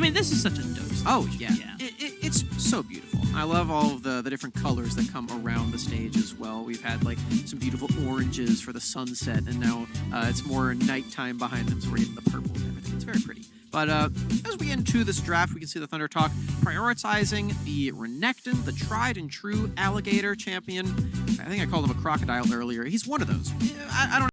I mean, this is such a dope stage. Oh, yeah. It's so beautiful. I love all of the different colors that come around the stage as well. We've had like some beautiful oranges for the sunset, and now it's more nighttime behind them, so we're getting the purple and everything. It's very pretty. But as we get into this draft, we can see the ThunderTalk prioritizing the Renekton, the tried and true alligator champion. I think I called him a crocodile earlier. He's one of those. I don't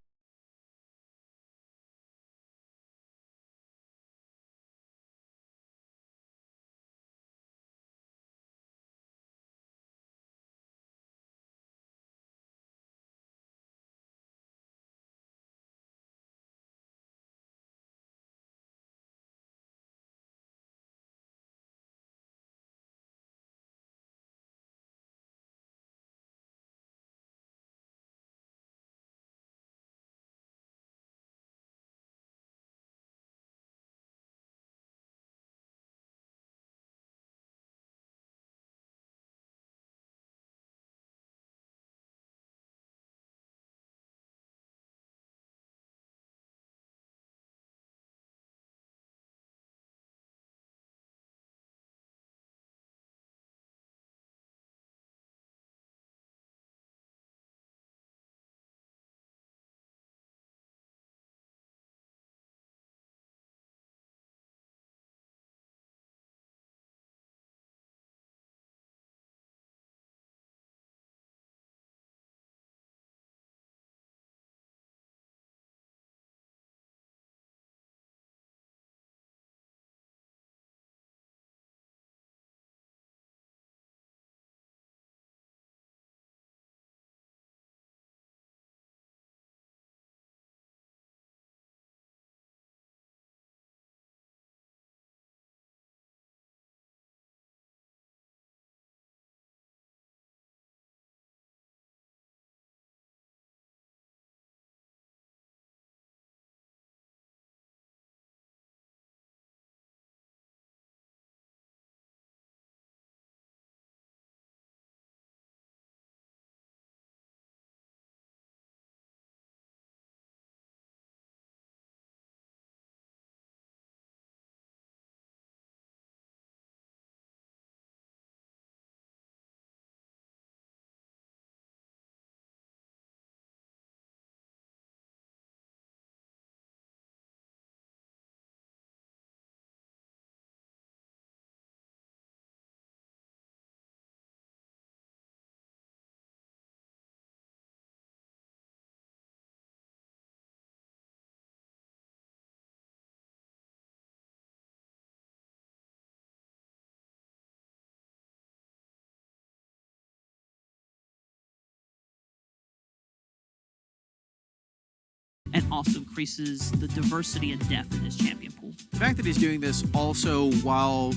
and also increases the diversity and depth in his champion pool. The fact that he's doing this also while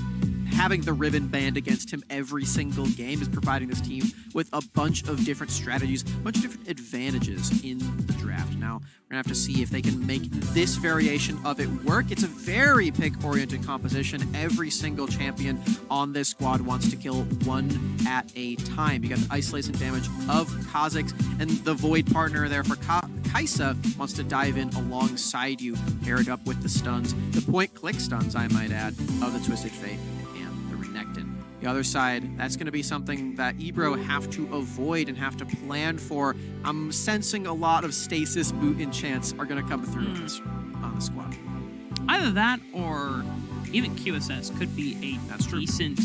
having the ribbon banned against him every single game is providing this team with a bunch of different strategies, a bunch of different advantages in the draft. Now, we're going to have to see if they can make this variation of it work. It's a very pick-oriented composition. Every single champion on this squad wants to kill one at a time. You got the isolation damage of Kha'Zix, and the Void partner there for Kai'Sa wants to dive in alongside you, paired up with the stuns, the point-click stuns, I might add, of the Twisted Fate and the Renekton. The other side, that's going to be something that eBRO have to avoid and have to plan for. I'm sensing a lot of stasis boot enchants are going to come through on the squad. Either that or even QSS could be a decent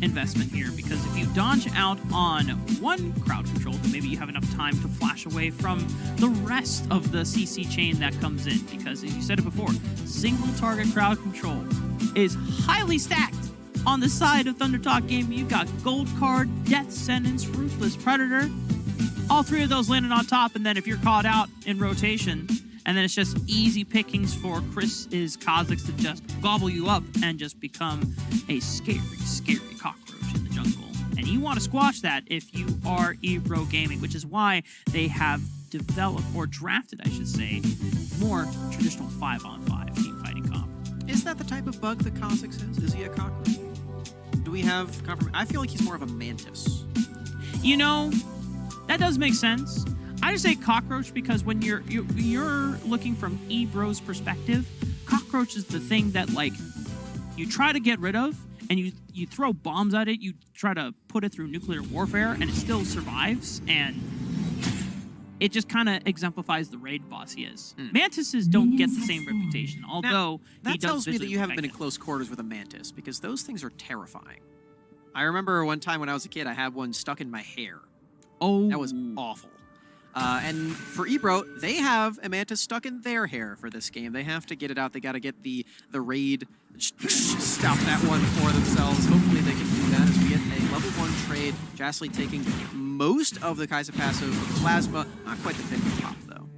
investment here, because if you dodge out on one crowd control, then maybe you have enough time to flash away from the rest of the CC chain that comes in, because as you said it before, single target crowd control is highly stacked on the side of ThunderTalk game. You've got Gold Card, Death Sentence, Ruthless Predator, all three of those landing on top, and then if you're caught out in rotation, and then it's just easy pickings for Chris's Kha'Zix to just gobble you up and just become a scary, scary cockroach in the jungle. And you want to squash that if you are eBRO Gaming, which is why they have developed, or drafted, I should say, more traditional 5-on-5 team fighting comp. Is that the type of bug that Kha'Zix is? Is he a cockroach? Do we have confirmation? I feel like he's more of a mantis. You know, that does make sense. I just say cockroach because when you're looking from eBro's perspective, cockroach is the thing that like you try to get rid of, and you throw bombs at it, you try to put it through nuclear warfare, and it still survives, and it just kind of exemplifies the raid boss he is. Mantises don't get the same reputation, although that he does tells me that visually you haven't been in protect close quarters with a mantis, because those things are terrifying. I remember one time when I was a kid, I had one stuck in my hair. Oh. That was awful. And for eBRO, they have a mantis stuck in their hair for this game. They have to get it out. They got to get the raid, stop that one for themselves. Hopefully they can do that as we get a level 1 trade. Jastly taking most of the Kai'Sa passive with Plasma. Not quite the pick and pop, though.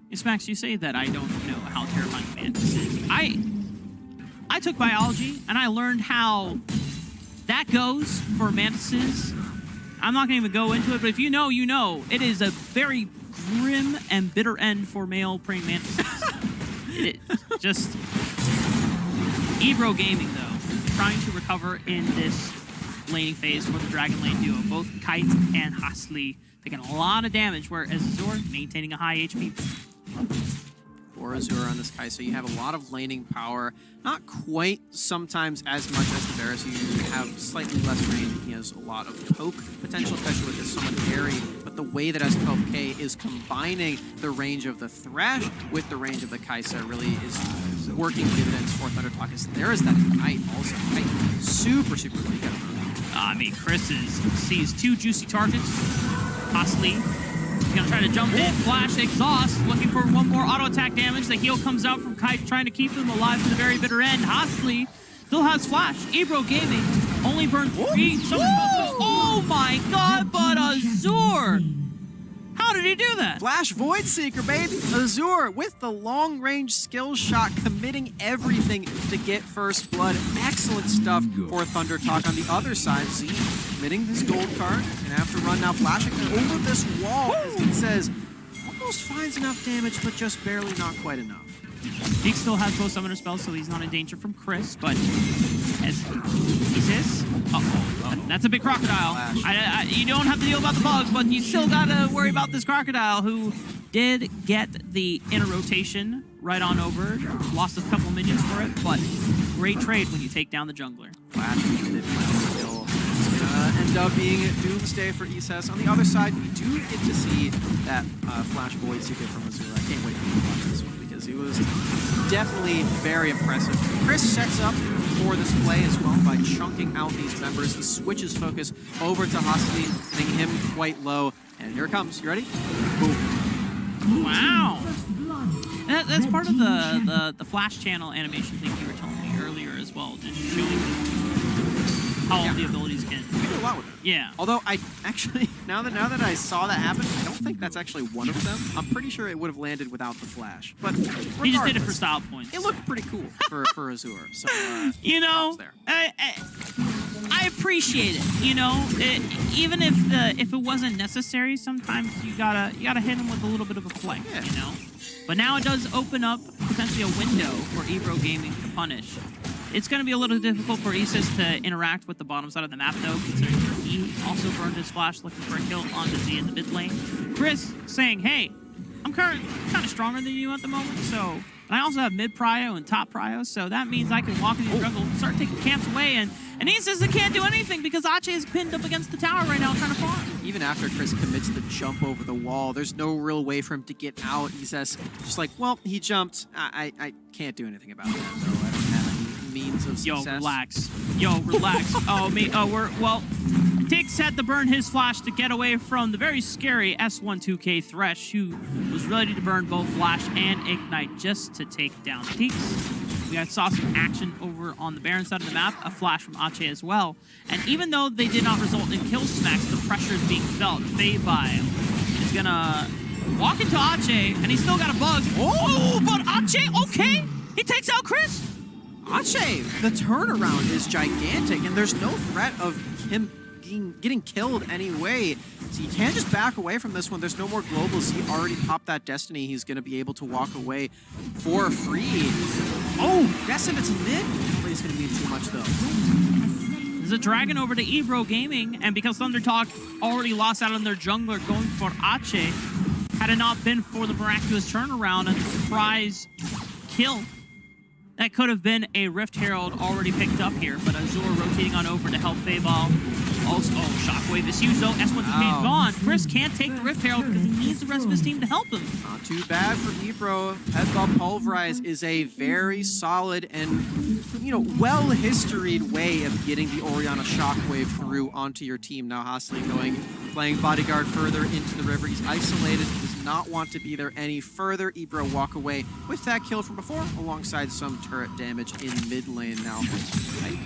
Yes, Max, you say that I don't know how terrifying Mantis is. I took biology, and I learned how that goes for Mantises. I'm not going to even go into it, but if you know, you know. It is a very grim and bitter end for male praying mantises. It just... eBRO Gaming, though, trying to recover in this laning phase for the Dragon Lane duo. Both Kite and Hasli taking a lot of damage, whereas Azure maintaining a high HP. For Azure on this Kai'Sa, you have a lot of laning power. Not quite sometimes as much as the Varus. You have slightly less range. He has a lot of poke potential, especially with his Summon Carry. But the way that S12K is combining the range of the Thrash with the range of the Kai'Sa really is working dividends for ThunderTalk. There is that Ignite also. Kite, super weak. I mean, Chris sees 2 juicy targets. Hasli. He's gonna try to jump in, flash, exhaust, looking for one more auto attack damage. The heal comes out from Kite, trying to keep him alive to the very bitter end. Hasli still has flash. eBRO Gaming only burned 3 summon buffers. Oh my god, but Azure! How did he do that? Flash Void Seeker, baby! Azure with the long-range skill shot, committing everything to get first blood. Excellent stuff for ThunderTalk. On the other side, Z committing this gold card and have to run now, flashing over this wall as he says, almost finds enough damage, but just barely, not quite enough. Deke still has both summoner spells, so he's not in danger from Chris, but as he says, that's a big crocodile. You don't have to deal about the bugs, but you still gotta worry about this crocodile, who did get the inner rotation right on over. Lost a couple minions for it, but great trade when you take down the jungler. Flash committed final kill. It's gonna end up being doomsday for ESS. On the other side, we do get to see that Flash Void Seeker from Azure. I can't wait to watch this one, because he was definitely very impressive. Chris sets up for this play as well by chunking out these members. He switches focus over to Hasli, making him quite low. And here it comes. You ready? Boom. Wow. That's part of the Flash channel animation thing you were telling me earlier as well, just showing how all the abilities can. We do a lot with it. Yeah. Although I actually, now that I saw that happen, I don't think that's actually one of them. I'm pretty sure it would have landed without the flash. But he just did it for style points. It looked pretty cool for Azure. So you know, I appreciate it. You know, even if it wasn't necessary, sometimes you gotta hit him with a little bit of a play. Yeah. You know. But now it does open up potentially a window for eBRO Gaming to punish. It's going to be a little difficult for Isis to interact with the bottom side of the map, though, considering he also burned his flash looking for a kill on the Z in the mid lane. Chris saying, hey, I'm kind of stronger than you at the moment, so... And I also have mid prio and top prio, so that means I can walk in the jungle, start taking camps away, and Isis can't do anything because Ache is pinned up against the tower right now trying to farm. Even after Chris commits the jump over the wall, there's no real way for him to get out. He says, just like, well, he jumped. I can't do anything about that, though. I don't have any means of success. Yo, relax. Yo, relax. Well, Tix had to burn his flash to get away from the very scary S12K Thresh, who was ready to burn both flash and ignite just to take down Tix. We saw some action over on the Baron side of the map, a flash from Ache as well. And even though they did not result in kill smacks, the pressure is being felt. Feibai is gonna walk into Ache, and he's still got a bug. Oh, but Ache, okay, he takes out Chris. Ache, the turnaround is gigantic, and there's no threat of him getting killed anyway. So you can't just back away from this one. There's no more globals. He already popped that Destiny. He's going to be able to walk away for free. Oh, guess if it's mid, probably it's going to be too much, though. There's a dragon over to eBRO Gaming, and because ThunderTalk already lost out on their jungler going for Ache, had it not been for the miraculous turnaround and the surprise kill, that could have been a Rift Herald already picked up here, but Azure rotating on over to help Fayball. Also, Shockwave is huge though. S1 is gone. Chris can't take the Rift Herald because he needs the rest of his team to help him. Not too bad for eBRO. Headball Pulverize is a very solid and, you know, well-historied way of getting the Orianna Shockwave through onto your team. Now Hostley playing bodyguard further into the river. He's isolated. He does not want to be there any further. eBRO walk away with that kill from before, alongside some turret damage in mid lane now. I think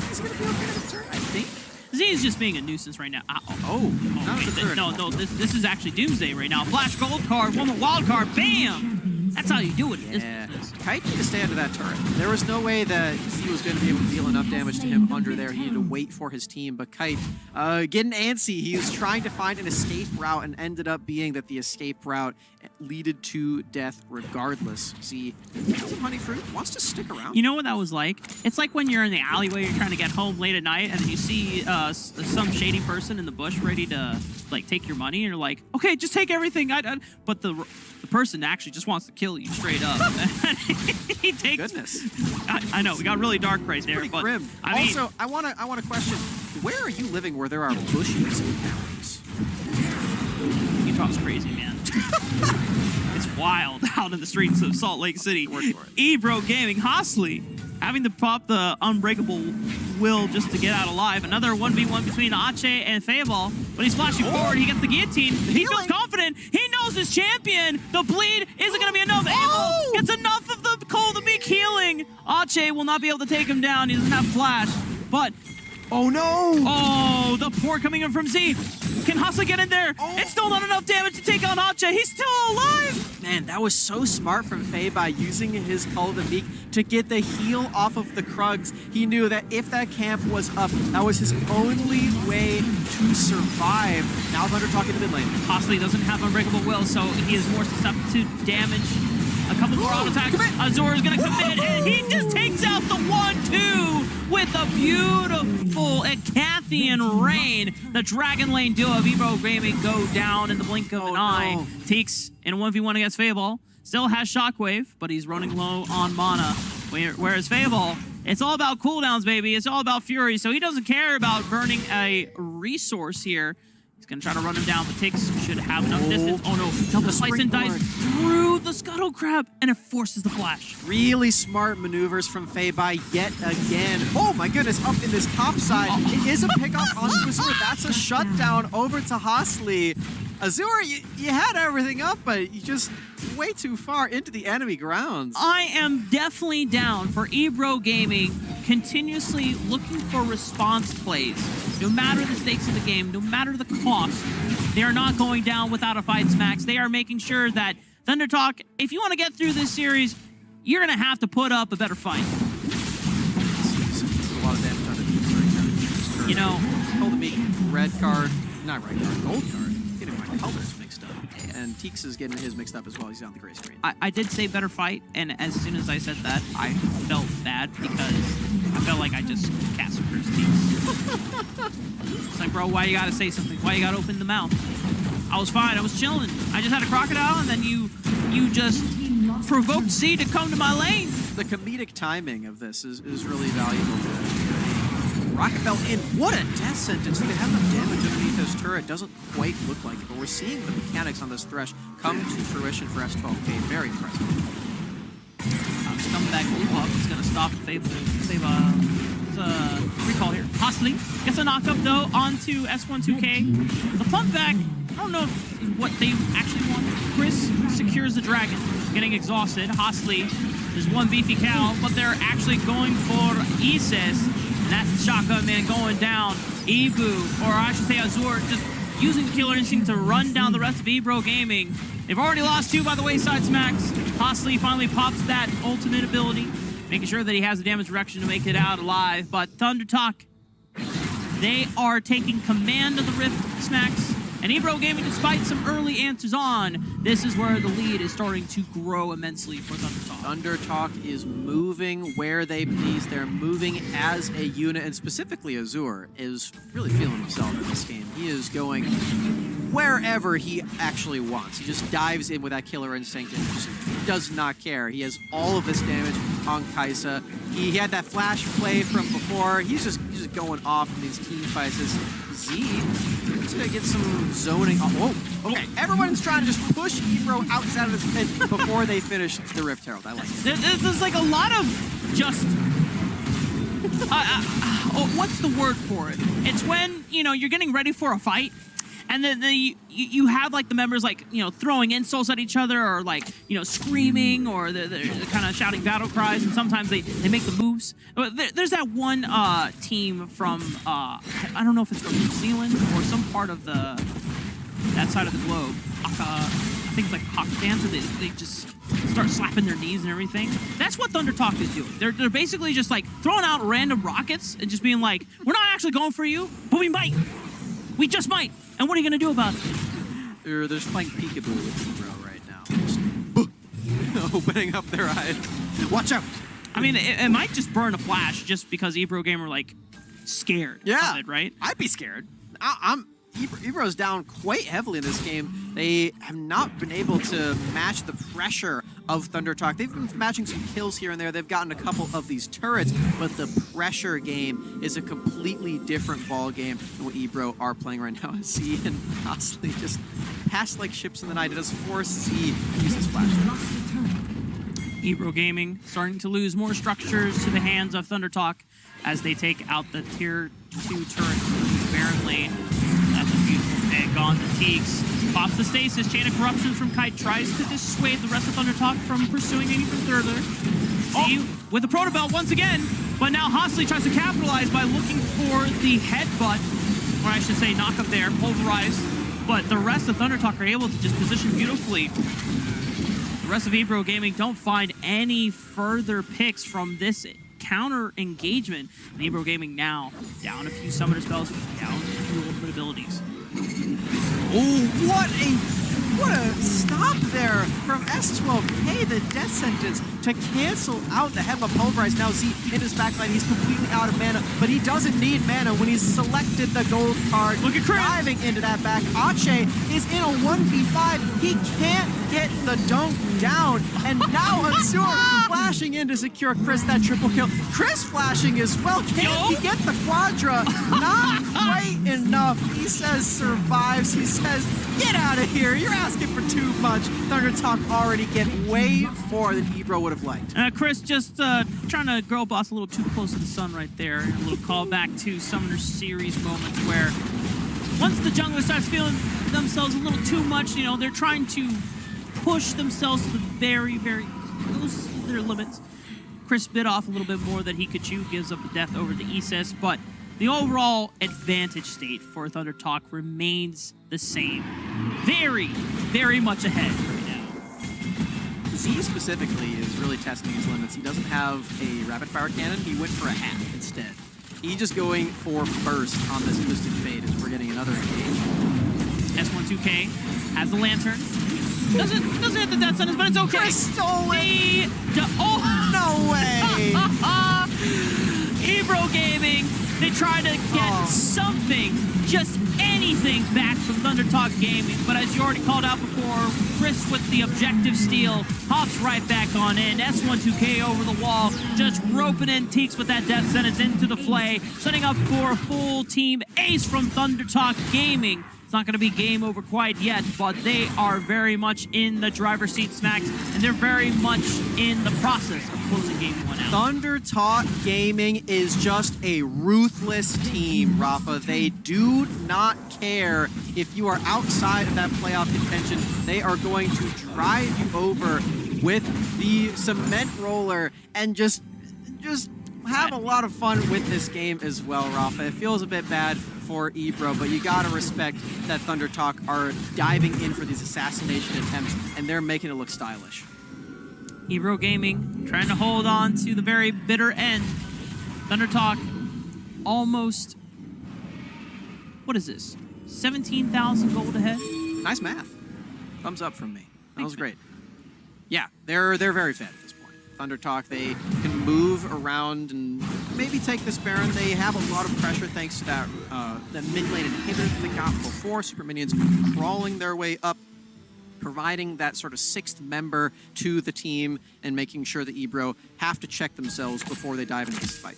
he's going to be okay with the turret, I think. Z is just being a nuisance right now. No, this is actually Doomsday right now. Flash gold card, one more wild card, bam! That's how you do it. Yeah. Kite needed to stay under that turret. There was no way that he was going to be able to deal enough damage to him under there. He needed to wait for his team, but Kite getting antsy. He was trying to find an escape route and ended up being that the escape route leaded to death regardless. See, some honey fruit wants to stick around. You know what that was like? It's like when you're in the alleyway, you're trying to get home late at night, and then you see some shady person in the bush ready to like take your money, and you're like, okay, just take everything. But the person actually just wants to kill you straight up. He takes. Goodness. I know we got really dark right there. Pretty but grim. I mean, also, I want to question: where are you living where there are bushes and mountains? Utah's crazy, man. It's wild out in the streets of Salt Lake City. eBRO Gaming, Hostley having to pop the unbreakable will just to get out alive. Another 1v1 between Ache and Fayball. But he's flashing forward. He gets the guillotine. He feels confident. He knows his champion. The bleed isn't going to be enough. Abel gets enough of the cold to be healing. Ache will not be able to take him down. He doesn't have flash. But oh no! Oh, the pour coming in from Z. Can Hostley get in there? It's still not enough damage to take on Ache. He's still alive! Man, that was so smart from Faye by using his Call of the Meek to get the heal off of the Krugs. He knew that if that camp was up, that was his only way to survive. Now ThunderTalk in the mid lane. Hostley doesn't have Unbreakable Will, so he is more susceptible to damage. A couple more auto attacks. Azure is going to commit, and he just takes out the 1-2 with a beautiful Ecathian Rain. The Dragon Lane duo of eBRO Gaming go down in the blink of an eye. Teeks in a 1v1 against Fayball still has Shockwave, but he's running low on mana. Whereas Fayball, it's all about cooldowns, baby. It's all about Fury, so he doesn't care about burning a resource here. Gonna try to run him down, but Tiggs should have enough distance. Oh no, double slice and dice through the Scuttle Crab, and it forces the flash. Really smart maneuvers from Faye yet again. Oh my goodness, up in this top side. It is a pickoff on Azure. That's a shutdown over to Hostley. Azure, you had everything up, but you just way too far into the enemy grounds. I am definitely down for eBRO Gaming continuously looking for response plays. No matter the stakes of the game, no matter the cost, they are not going down without a fight, Smacks. They are making sure that ThunderTalk, if you want to get through this series, you're going to have to put up a better fight. A lot of damage on the team. You know, Call the Meek, red card, not red card, gold card. Getting my colors mixed up. And Teeks is getting his mixed up as well. He's on the gray screen. I did say better fight, and as soon as I said that, I felt bad because I felt like I just cast Chris Teeks. It's like, bro, why you gotta say something? Why you gotta open the mouth? I was fine. I was chilling. I just had a crocodile, and then you just provoked Z to come to my lane. The comedic timing of this is really valuable. Rocket Bell in. What a death sentence. They have enough damage underneath this turret. Doesn't quite look like it, but we're seeing the mechanics on this Thresh come to fruition for S12K. Very impressive. Coming back buff is going to stop Fable. Recall here. Hostley gets a knockup though onto S12K. The pump back, I don't know if what they actually want. Chris secures the dragon, getting exhausted. Hostley is one beefy cow, but they're actually going for Isis. And that's the shotgun man going down. Ebu, or I should say Azure, just using the killer instinct to run down the rest of eBRO Gaming. They've already lost 2 by the wayside Smacks. Hostley finally pops that ultimate ability, making sure that he has the damage reduction to make it out alive. But ThunderTalk, they are taking command of the Rift, Smacks. And eBRO Gaming, despite some early answers on, this is where the lead is starting to grow immensely for ThunderTalk. ThunderTalk is moving where they please. They're moving as a unit, and specifically Azure is really feeling himself in this game. He is going wherever he actually wants. He just dives in with that killer instinct and just does not care. He has all of this damage on Kaisa. He had that flash play from before. He's just going off in these team fights. As Z is gonna get some zoning. Oh, whoa. Okay, everyone's trying to just push eBRO outside of his pit before they finish the Rift Herald. I like it. There's like a lot of just what's the word for it? It's when, you know, you're getting ready for a fight, and then you have like the members like, you know, throwing insults at each other, or like, you know, screaming, or they're kind of shouting battle cries, and sometimes they make the moves. There's that one team from I don't know if it's from New Zealand or some part of that side of the globe. I think it's like Haka Dance, where they just start slapping their knees and everything. That's what ThunderTalk is doing. They're basically just like throwing out random rockets and just being like, we're not actually going for you, but we might. We just might. And what are you going to do about it? They're just playing peekaboo with eBRO right now. Just opening up their eyes. Watch out. I mean, it might just burn a flash just because eBRO Gamer, like, scared of it, right? I'd be scared. eBRO's down quite heavily in this game. They have not been able to match the pressure of ThunderTalk. They've been matching some kills here and there. They've gotten a couple of these turrets, but the pressure game is a completely different ball game than what eBRO are playing right now. Z and Osley just pass like ships in the night. It does force Z to use his flash. eBRO Gaming starting to lose more structures to the hands of ThunderTalk as they take out the tier 2 turret Baron lane. That's a beautiful pick on the Teeks. Pops the stasis. Chain of Corruptions from Kite tries to dissuade the rest of ThunderTalk from pursuing even further. Z with the Proto Belt once again, but now Hosley tries to capitalize by looking for the headbutt, or I should say knock up there, pulverize. But the rest of ThunderTalk are able to just position beautifully. The rest of eBRO Gaming don't find any further picks from this counter engagement. And eBRO Gaming now down a few summoner spells, down a few ultimate abilities. Oh, what a stop there from S12K, the death sentence to cancel out the headbutt pulverize. Now Z in his backline, he's completely out of mana, but he doesn't need mana when he's selected the gold card. Look at Chris diving into that back. Ache is in a 1v5. He can't get the dunk down, and now Azur flashing in to secure Chris that triple kill. Chris flashing as well. Can he get the quadra? Not quite enough. He says survives. He says, get out of here. You're asking for too much. ThunderTalk already get way more than eBRO would have liked. Chris just trying to girl boss a little too close to the sun right there. A little callback to Summoner Series moments where once the jungler starts feeling themselves a little too much, you know, they're trying to push themselves to the very, very close to their limits. Chris bit off a little bit more that he could chew, gives up the death over the Isis, but the overall advantage state for ThunderTalk remains the same. Very, very much ahead right now. Z specifically is really testing his limits. He doesn't have a rapid fire cannon. He went for a hat instead. He's just going for burst on this Twisted Fate as we're getting another engage. S12K has the lantern. Doesn't hit the death sentence, but it's okay. Chris stole it! Oh! No way! eBRO Gaming, they try to get something, just anything back from ThunderTalk Gaming, but as you already called out before, Chris with the objective steal hops right back on in. S12K over the wall, just roping in Teeks with that death sentence into the flay, setting up for a full team ace from ThunderTalk Gaming. It's not going to be game over quite yet, but they are very much in the driver's seat, Smacks, and they're very much in the process of closing game 1 out. ThunderTalk Gaming is just a ruthless team, Rafa. They do not care if you are outside of that playoff contention. They are going to drive you over with the cement roller and just have a lot of fun with this game as well, Rafa. It feels a bit bad for eBRO, but you gotta respect that ThunderTalk are diving in for these assassination attempts, and they're making it look stylish. eBRO Gaming trying to hold on to the very bitter end. ThunderTalk almost, what is this? 17,000 gold ahead? Nice math. Thumbs up from me. That was great. Yeah, they're very fed at this point. ThunderTalk, they can move around and maybe take this Baron. They have a lot of pressure thanks to that mid lane inhibitor that they got before. Super Minions crawling their way up, providing that sort of sixth member to the team and making sure the eBRO have to check themselves before they dive into this fight.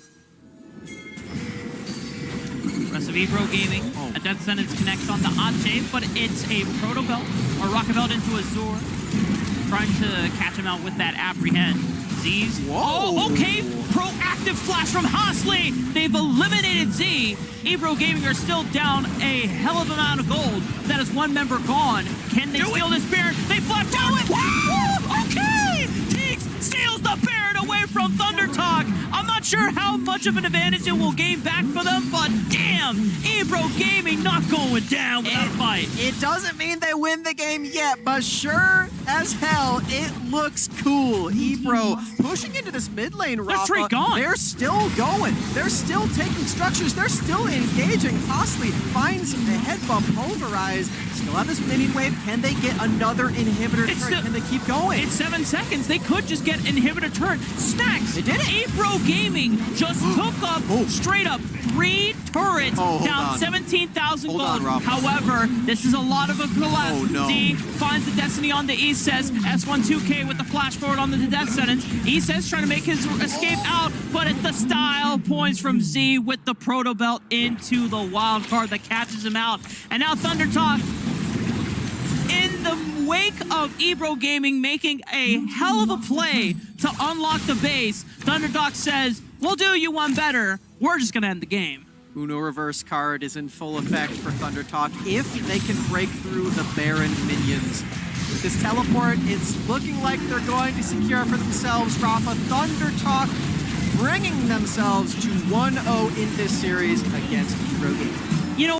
Rest of eBRO Gaming, a Death Sentence connects on the Ache, but it's a Proto Belt or Rocket Belt into Azure, trying to catch him out with that Apprehend. Z's. Whoa. Oh, okay. Proactive flash from Hosley. They've eliminated Z. eBRO Gaming are still down a hell of amount of gold. That is one member gone. Can they steal this Baron? They flap down. Wow! Okay! Teeks steals the Baron away from ThunderTalk. I'm not sure how much of an advantage it will gain back for them, but damn, eBRO Gaming not going down without a fight. It doesn't mean they win the game yet, but sure as hell, it looks coole. eBRO pushing into this mid lane, Rafa. Straight gone. They're still going. They're still taking structures. They're still engaging. Hosley finds the head bump, Pulverize. Still have this minion wave. Can they get another inhibitor turret? Can they keep going? It's 7 seconds. They could just get inhibitor turret. Snacks. They did it. eBRO Gaming just took up straight up 3 turrets, down 17,000 gold. However, this is a lot of a collapse. Oh, no. Z finds the Destiny on the East says S12K with the flash forward on the Death Sentence. He says trying to make his escape out, but it's the style points from Z with the Proto Belt into the wild card that catches him out. And now ThunderTalk, in the wake of eBRO Gaming making a hell of a play to unlock the base, ThunderTalk says, we'll do you one better. We're just going to end the game. Uno reverse card is in full effect for ThunderTalk if they can break through the Baron minions. With this teleport, it's looking like they're going to secure for themselves, Rafa. ThunderTalk bringing themselves to 1-0 in this series against eBRO Gaming. You know,